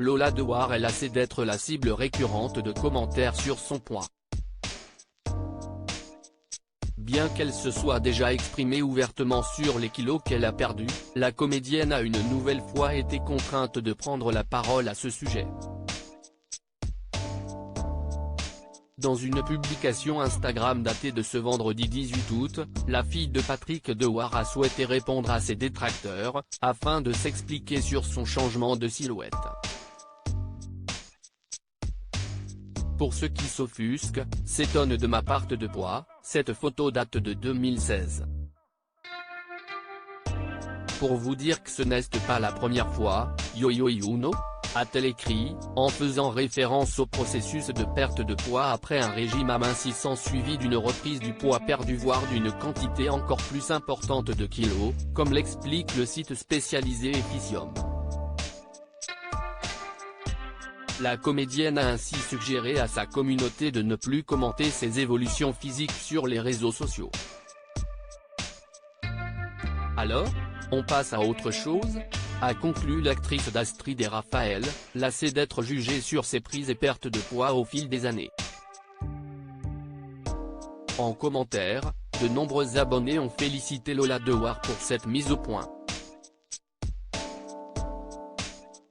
Lola Dewar est lassée d'être la cible récurrente de commentaires sur son poids. Bien qu'elle se soit déjà exprimée ouvertement sur les kilos qu'elle a perdus, la comédienne a une nouvelle fois été contrainte de prendre la parole à ce sujet. Dans une publication Instagram datée de ce vendredi 18 août, la fille de Patrick Dewar a souhaité répondre à ses détracteurs, afin de s'expliquer sur son changement de silhouette. Pour ceux qui s'offusquent, s'étonnent de ma perte de poids, cette photo date de 2016. Pour vous dire que ce n'est pas la première fois, Yo-Yo Yuno, a-t-elle écrit, en faisant référence au processus de perte de poids après un régime amincissant suivi d'une reprise du poids perdu voire d'une quantité encore plus importante de kilos, comme l'explique le site spécialisé Epicium. La comédienne a ainsi suggéré à sa communauté de ne plus commenter ses évolutions physiques sur les réseaux sociaux. Alors, on passe à autre chose ? A conclu l'actrice d'Astrid et Raphaël, lassée d'être jugée sur ses prises et pertes de poids au fil des années. En commentaire, de nombreux abonnés ont félicité Lola Dewar pour cette mise au point.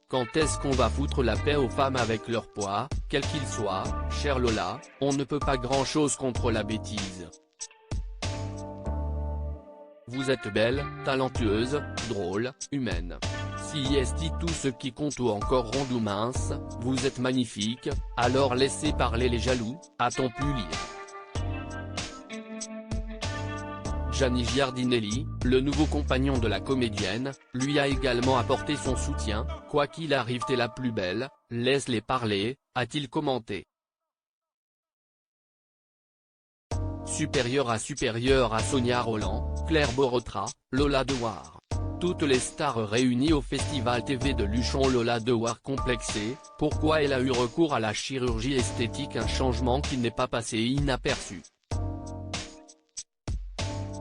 Quand est-ce qu'on va foutre la paix aux femmes avec leur poids, quel qu'il soit, chère Lola, on ne peut pas grand-chose contre la bêtise. Vous êtes belle, talentueuse, drôle, humaine. Si est tout ce qui compte ou encore ronde ou mince, vous êtes magnifique, alors laissez parler les jaloux, a-t-on pu lire. Gianni Giardinelli, le nouveau compagnon de la comédienne, lui a également apporté son soutien, quoi qu'il arrive t'es la plus belle, laisse-les parler, a-t-il commenté. Supérieure à Sonia Rolland, Claire Borotra, Lola Dewar. Toutes les stars réunies au Festival TV de Luchon. Lola Dewar complexée, pourquoi elle a eu recours à la chirurgie esthétique, un changement qui n'est pas passé inaperçu.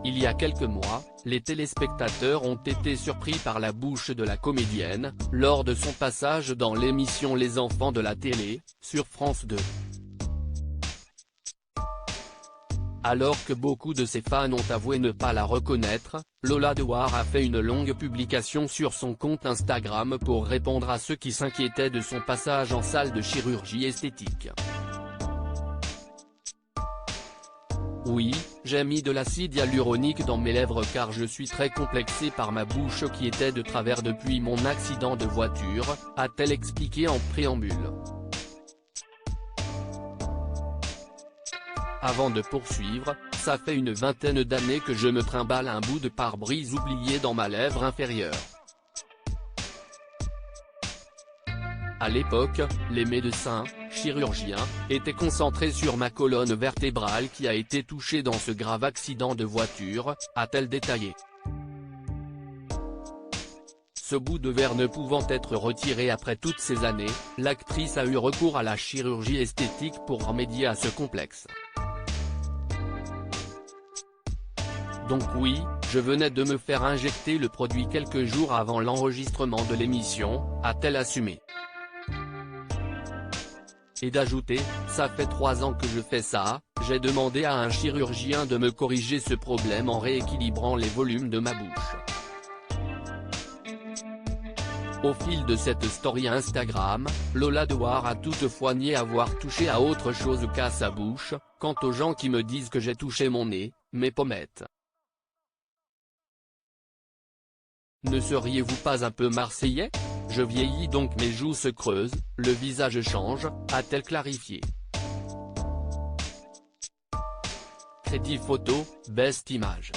Il y a quelques mois, les téléspectateurs ont été surpris par la bouche de la comédienne, lors de son passage dans l'émission Les Enfants de la télé, sur France 2. Alors que beaucoup de ses fans ont avoué ne pas la reconnaître, Lola Dewar a fait une longue publication sur son compte Instagram pour répondre à ceux qui s'inquiétaient de son passage en salle de chirurgie esthétique. Oui, j'ai mis de l'acide hyaluronique dans mes lèvres car je suis très complexée par ma bouche qui était de travers depuis mon accident de voiture, a-t-elle expliqué en préambule. Avant de poursuivre, ça fait une vingtaine d'années que je me trimballe un bout de pare-brise oublié dans ma lèvre inférieure. À l'époque, les médecins, chirurgiens, étaient concentrés sur ma colonne vertébrale qui a été touchée dans ce grave accident de voiture, a-t-elle détaillé. Ce bout de verre ne pouvant être retiré après toutes ces années, l'actrice a eu recours à la chirurgie esthétique pour remédier à ce complexe. Donc oui, je venais de me faire injecter le produit quelques jours avant l'enregistrement de l'émission, a-t-elle assumé. Et d'ajouter, ça fait 3 ans que je fais ça, j'ai demandé à un chirurgien de me corriger ce problème en rééquilibrant les volumes de ma bouche. Au fil de cette story Instagram, Lola Dewar a toutefois nié avoir touché à autre chose qu'à sa bouche, quant aux gens qui me disent que j'ai touché mon nez, mes pommettes. Ne seriez-vous pas un peu marseillais ? Je vieillis donc mes joues se creusent, le visage change, a-t-elle clarifié. Crédit photo, best image.